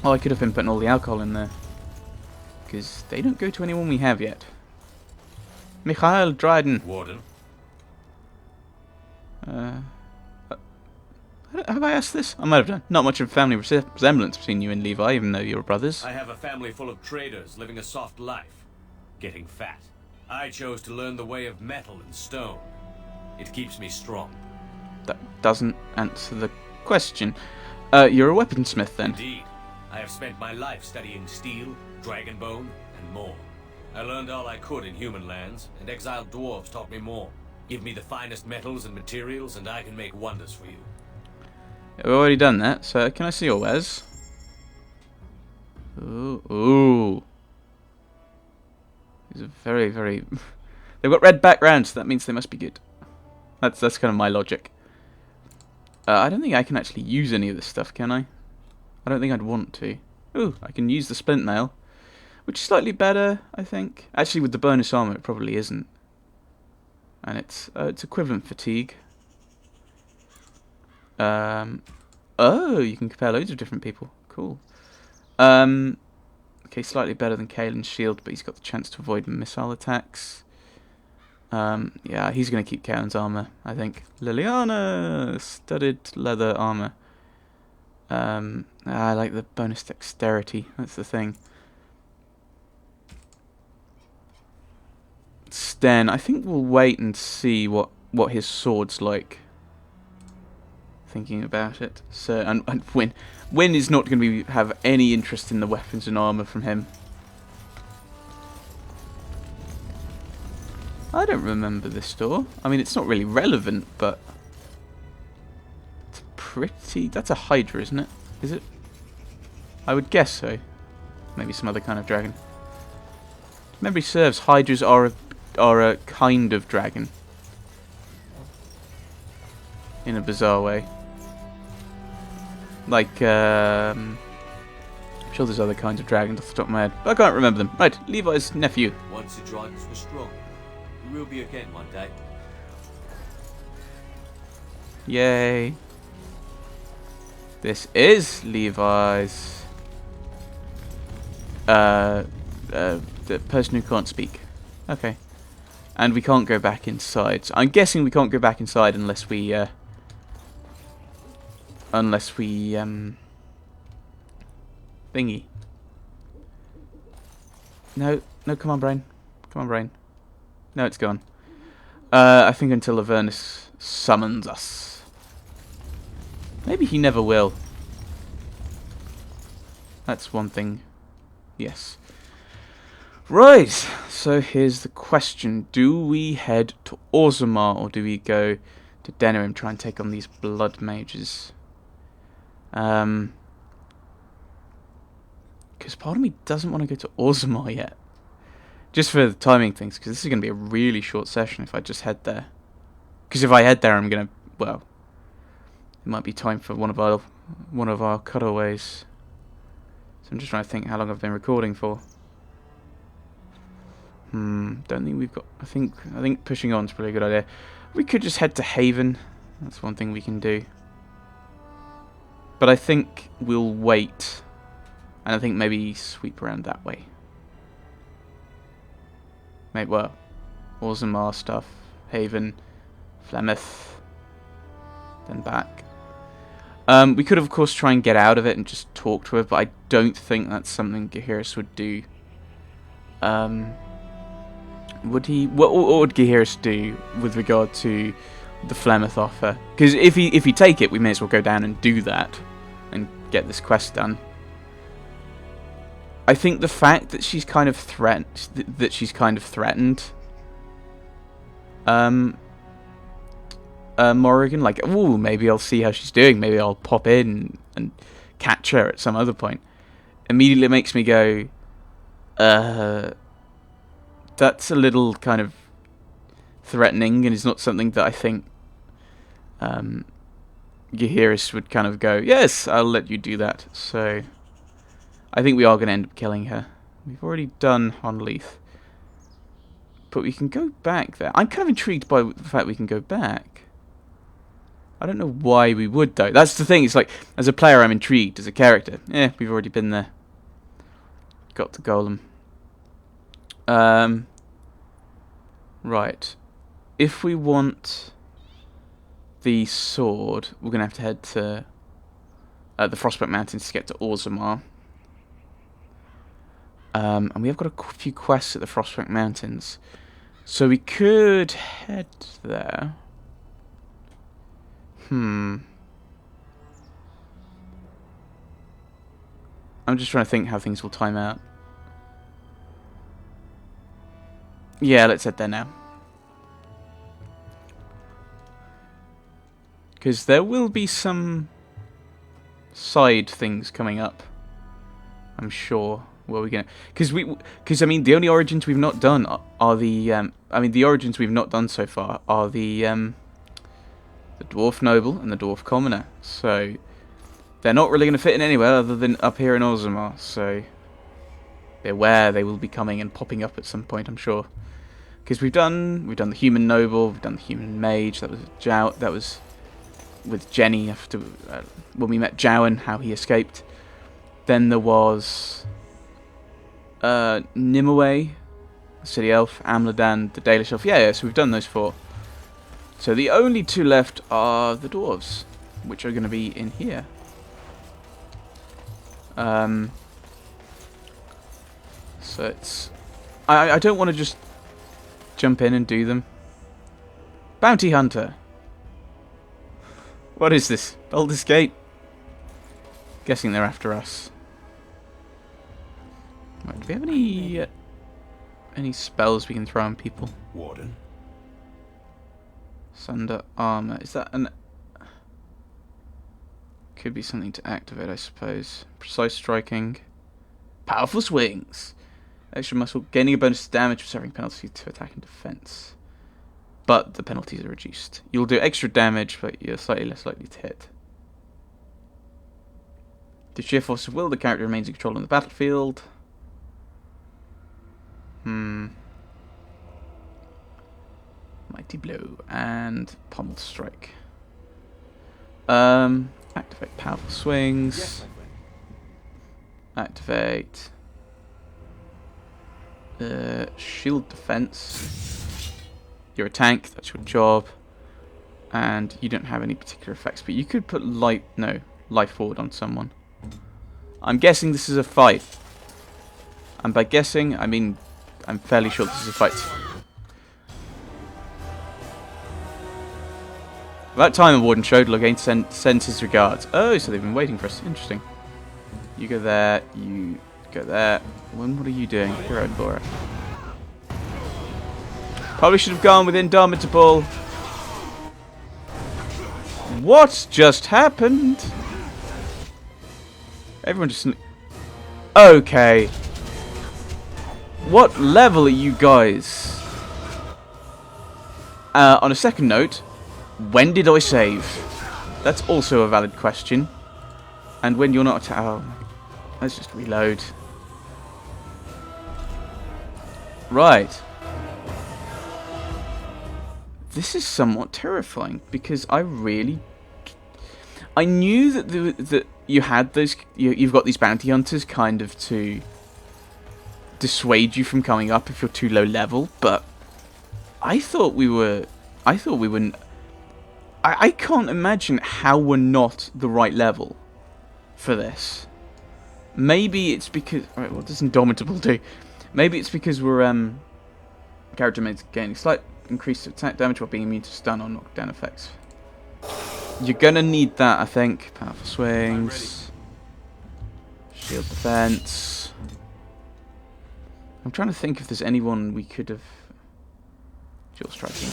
Oh, I could have been putting all the alcohol in there. Because they don't go to anyone we have yet. Mikhail Dryden. Warden. Have I asked this? I might have done. Not much of a family resemblance between you and Levi, even though you're brothers. I have a family full of traders living a soft life, getting fat. I chose to learn the way of metal and stone. It keeps me strong. That doesn't answer the question. You're a weaponsmith then? Indeed. I have spent my life studying steel, dragon bone, and more. I learned all I could in human lands, and exiled dwarves taught me more. Give me the finest metals and materials, and I can make wonders for you. We've already done that, so can I see your wares? Ooh. These are very, very... They've got red backgrounds, so that means they must be good. That's kind of my logic. I don't think I can actually use any of this stuff, can I? I don't think I'd want to. Ooh, I can use the splint nail, which is slightly better, I think. Actually, with the bonus armor, it probably isn't. And it's equivalent fatigue. Oh, you can compare loads of different people. Cool. Okay, slightly better than Kaelin's shield, but he's got the chance to avoid missile attacks. Yeah, he's going to keep Kaelin's armor, I think. Liliana! Studded leather armor. I like the bonus dexterity. That's the thing. Sten, I think we'll wait and see what his sword's like. Thinking about it. So, and Win is not going to have any interest in the weapons and armor from him. I don't remember this door. I mean, it's not really relevant, but it's pretty... That's a Hydra, isn't it? Is it? I would guess so. Maybe some other kind of dragon. If memory serves, Hydras are a kind of dragon. In a bizarre way. Like, I'm sure there's other kinds of dragons off the top of my head, but I can't remember them. Right, Levi's nephew. Once the dragons were strong. We will be again one day. Yay. This is Levi's. The person who can't speak. Okay. And we can't go back inside. So I'm guessing we can't go back inside unless we thingy. No, come on, brain. Come on, brain. No, it's gone. I think until Avernus summons us. Maybe he never will. That's one thing. Yes. Right, so here's the question. Do we head to Orzammar or do we go to Denerim and try and take on these blood mages? Because part of me doesn't want to go to Orzammar yet. Just for the timing things, because this is going to be a really short session if I just head there. Because if I head there, I'm going to, well, it might be time for one of our cutaways. So I'm just trying to think how long I've been recording for. Don't think we've got... I think pushing on is probably a good idea. We could just head to Haven. That's one thing we can do. But I think we'll wait. And I think maybe sweep around that way. Maybe, well, Orzammar stuff. Haven. Flemeth. Then back. We could, of course, try and get out of it and just talk to her. But I don't think that's something Gaheris would do. Would he? What would Gaheris do with regard to the Flemeth offer? Because if he take it, we may as well go down and do that and get this quest done. I think the fact that she's kind of threatened, Morrigan, like, ooh, maybe I'll see how she's doing. Maybe I'll pop in and catch her at some other point. Immediately makes me go, that's a little kind of threatening, and it's not something that I think Gaheris would kind of go, yes, I'll let you do that. So I think we are going to end up killing her. We've already done Honleith, but we can go back there. I'm kind of intrigued by the fact we can go back. I don't know why we would, though. That's the thing. It's like, as a player, I'm intrigued. As a character, we've already been there. Got the golem. Right. If we want the sword, we're going to have to head to the Frostback Mountains to get to Orzammar. And we have got a few quests at the Frostback Mountains. So we could head there. I'm just trying to think how things will time out. Yeah, let's head there now. Because there will be some side things coming up, I'm sure. Where we're gonna, because I mean, the only origins we've not done are the the origins we've not done so far are the dwarf noble and the dwarf commoner. So they're not really going to fit in anywhere other than up here in Orzammar. So beware, they will be coming and popping up at some point, I'm sure. Because we've done the human noble, we've done the human mage. That was with Jenny after when we met Jowan, how he escaped. Then there was Nimue, the city elf, Amladan, the Dalish elf. Yeah, so we've done those 4. So the only 2 left are the dwarves, which are going to be in here. So it's... I don't want to just jump in and do them. Bounty Hunter. What is this? Baldur's Gate? Guessing they're after us. Right, do we have any spells we can throw on people? Warden. Sunder armor. Is that an... Could be something to activate, I suppose. Precise striking. Powerful swings. Extra muscle. Gaining a bonus to damage for suffering penalty to attack and defense. But the penalties are reduced. You'll do extra damage, but you're slightly less likely to hit. The sheer force of will, the character remains in control on the battlefield. Mighty blow and pommel strike. Activate powerful swings. Yes, my friend. Activate shield defense. You're a tank, that's your job. And you don't have any particular effects, but you could put life forward on someone. I'm guessing this is a fight. And by guessing, I mean I'm fairly sure this is a fight. About time the warden showed, Loghain sends his regards. Oh, so they've been waiting for us. Interesting. You go there, you go there. What are you doing? You're out, Bora. Probably should have gone with Indomitable. What just happened? Everyone just... Okay. What level are you guys? On a second note, when did I save? That's also a valid question. And when you're not... Oh, let's just reload. Right. This is somewhat terrifying because I really... I knew that you had those... You've got these bounty hunters kind of to dissuade you from coming up if you're too low level, but I thought we were... I can't imagine how we're not the right level for this. Maybe it's because... Alright, what does Indomitable do? Maybe it's because we're character mates gaining slight increased attack damage while being immune to stun or knockdown effects. You're gonna need that, I think. Powerful swings. Shield defense. I'm trying to think if there's anyone we could have... Dual striking.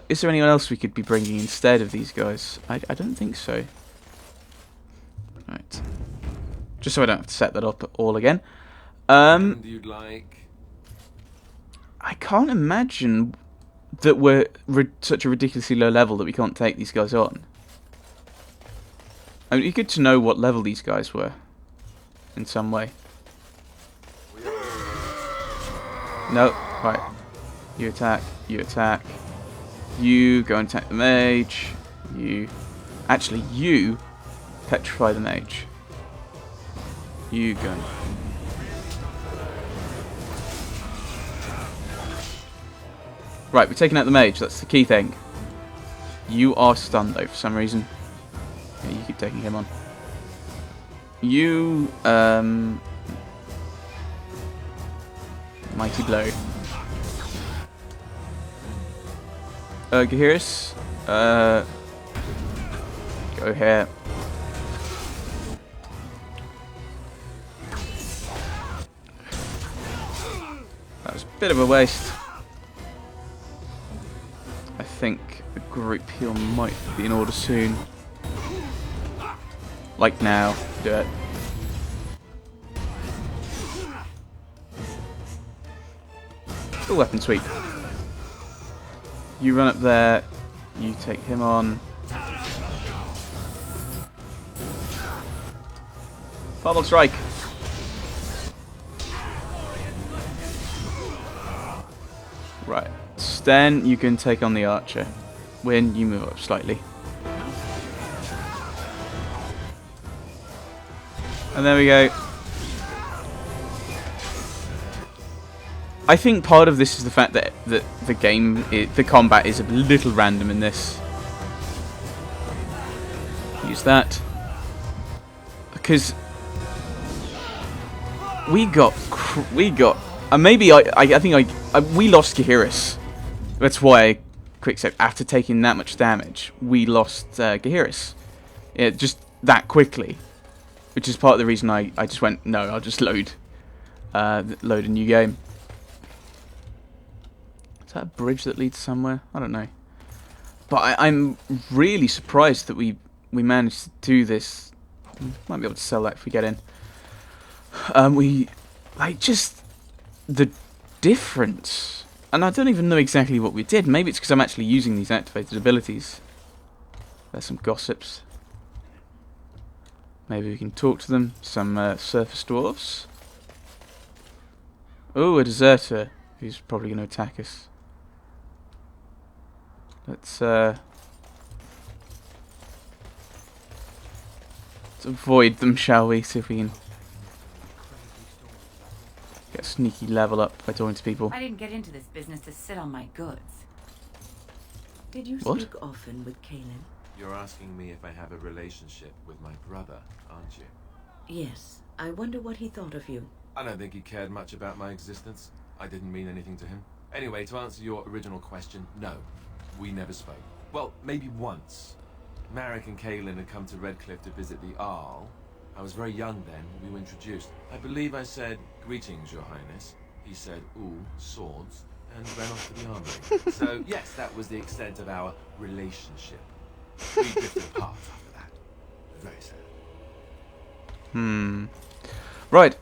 Is there anyone else we could be bringing instead of these guys? I don't think so. Right. Just so I don't have to set that up all again. You'd like... I can't imagine that we're such a ridiculously low level that we can't take these guys on. I mean, it'd be good to know what level these guys were in some way. No, right. You attack, you attack. You go and attack the mage. You petrify the mage. You go and... Right, we're taking out the mage, that's the key thing. You are stunned though for some reason. Yeah, you keep taking him on. You, mighty blow. Gahiris, go here. That was a bit of a waste. I think the group heal might be in order soon. Like now. Do it. Full weapon sweep. You run up there. You take him on. Bubble strike. Right. Then you can take on the archer. When you move up slightly. And there we go. I think part of this is the fact that the game, the combat is a little random in this. Use that. Because we got, maybe I think we lost Gahiris. That's why I quick save. After taking that much damage, we lost Gahiris. Just that quickly. Which is part of the reason I just went, no, I'll just load a new game. Is that a bridge that leads somewhere? I don't know. But I'm really surprised that we managed to do this. Might be able to sell that if we get in. Just the difference. And I don't even know exactly what we did. Maybe it's because I'm actually using these activated abilities. There's some gossips. Maybe we can talk to them. Some surface dwarves. Oh, a deserter who's probably going to attack us. Let's avoid them, shall we? See if we can get a sneaky level up by talking to people. I didn't get into this business to sit on my goods. Did you What? speak often with Kaelin? You're asking me if I have a relationship with my brother, aren't you? Yes. I wonder what he thought of you. I don't think he cared much about my existence. I didn't mean anything to him. Anyway, to answer your original question, no. We never spoke. Well, maybe once. Marek and Kaelin had come to Redcliffe to visit the Arl. I was very young then. We were introduced. I believe I said, "Greetings, Your Highness." He said, "Ooh, swords," and ran off to the armory. So, yes, that was the extent of our relationship. We drifted apart after that. Very sad. Right.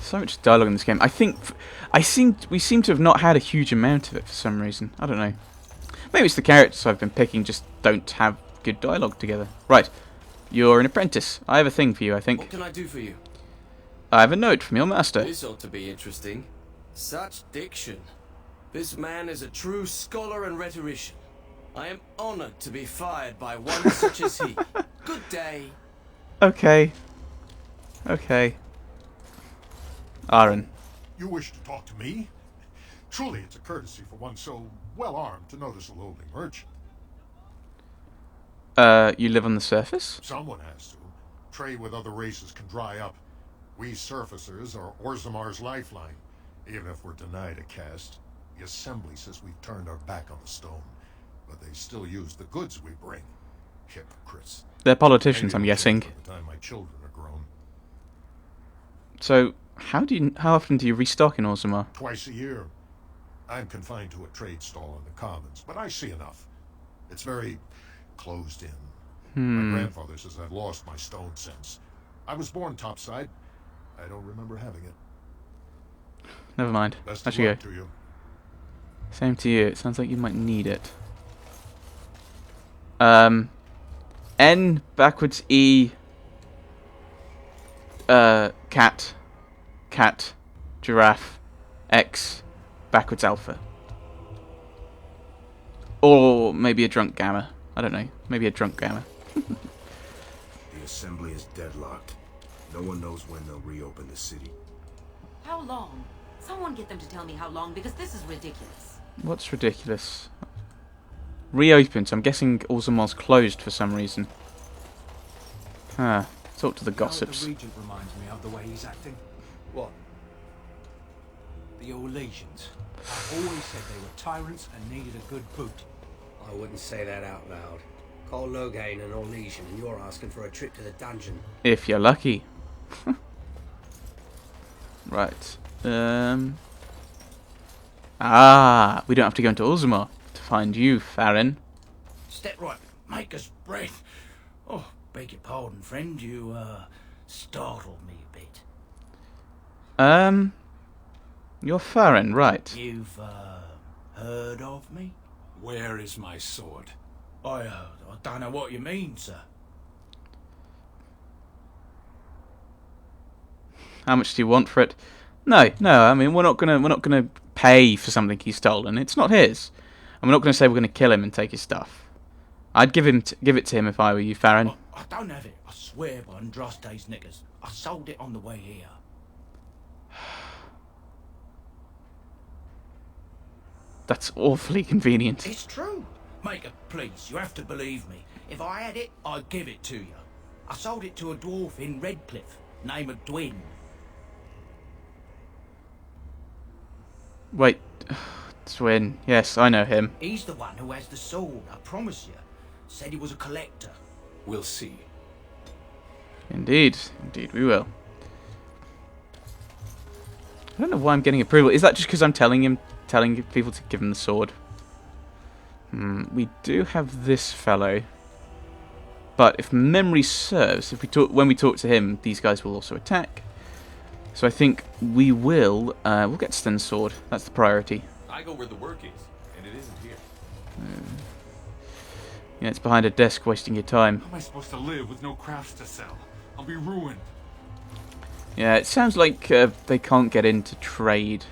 So much dialogue in this game. I think we seem to have not had a huge amount of it for some reason. I don't know. Maybe it's the characters I've been picking just don't have good dialogue together. Right. You're an apprentice. I have a thing for you, I think. What can I do for you? I have a note from your master. This ought to be interesting. Such diction. This man is a true scholar and rhetorician. I am honored to be fired by one such as he. Good day. Okay. Okay. Aaron. You wish to talk to me? Truly, it's a courtesy for one so well-armed to notice a lowly merchant. You live on the surface? Someone has to. Trade with other races can dry up. We surfacers are Orzammar's lifeline. Even if we're denied a caste, the assembly says we've turned our back on the stone. But they still use the goods we bring. Hypocrites. They're politicians, I'm Maybe guessing. by the time my children are grown. So, how often do you restock in Orzammar? Twice a year. I'm confined to a trade stall in the commons, but I see enough. It's very closed in. My grandfather says I've lost my stone sense. I was born topside. I don't remember having it. Never mind. Best I of should luck go. to you. Same to you. It sounds like you might need it. N backwards E. Cat. Giraffe. X backwards alpha. Or maybe a drunk gamer. I don't know. Maybe a drunk gamer. The assembly is deadlocked. No one knows when they'll reopen the city. How long? Someone get them to tell me how long, because this is ridiculous. What's ridiculous? Reopened. So I'm guessing Orzammar's closed for some reason. Ah, talk to the gossips. The Regent reminds me of the way he's acting. What? The Orlesians. I always said they were tyrants and needed a good boot. I wouldn't say that out loud. Call Loghain an Orlesian and you're asking for a trip to the dungeon. If you're lucky. Right. Ah, we don't have to go into Orzammar to find you, Farron. Step right, make us breath. Oh, beg your pardon, friend. You, startled me a bit. You're Farron, right? You've, heard of me? Where is my sword? I don't know what you mean, sir. How much do you want for it? No. I mean, we're not gonna pay for something he's stolen. It's not his, and we're not gonna say we're gonna kill him and take his stuff. I'd give it to him if I were you, Farron. I don't have it. I swear by Andraste's knickers. I sold it on the way here. That's awfully convenient. It's true. Maker, please, you have to believe me. If I had it, I'd give it to you. I sold it to a dwarf in Redcliffe, name of Dwin. Wait, Twin. Yes, I know him. He's the one who has the sword, I promise you. Said he was a collector. We'll see. Indeed we will. I don't know why I'm getting approval. Is that just because I'm telling people to give him the sword? We do have this fellow, but if memory serves, when we talk to him, these guys will also attack. So I think we'll get Sten's sword. That's the priority. I go where the work is, and it isn't here. Yeah, it's behind a desk, wasting your time. How am I supposed to live with no crafts to sell? I'll be ruined. Yeah, it sounds like they can't get into trade.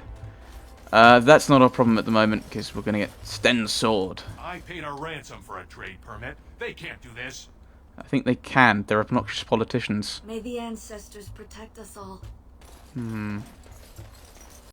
That's not our problem at the moment, because we're going to get Sten's sword. I paid a ransom for a trade permit. They can't do this. I think they can. They're obnoxious politicians. May the ancestors protect us all.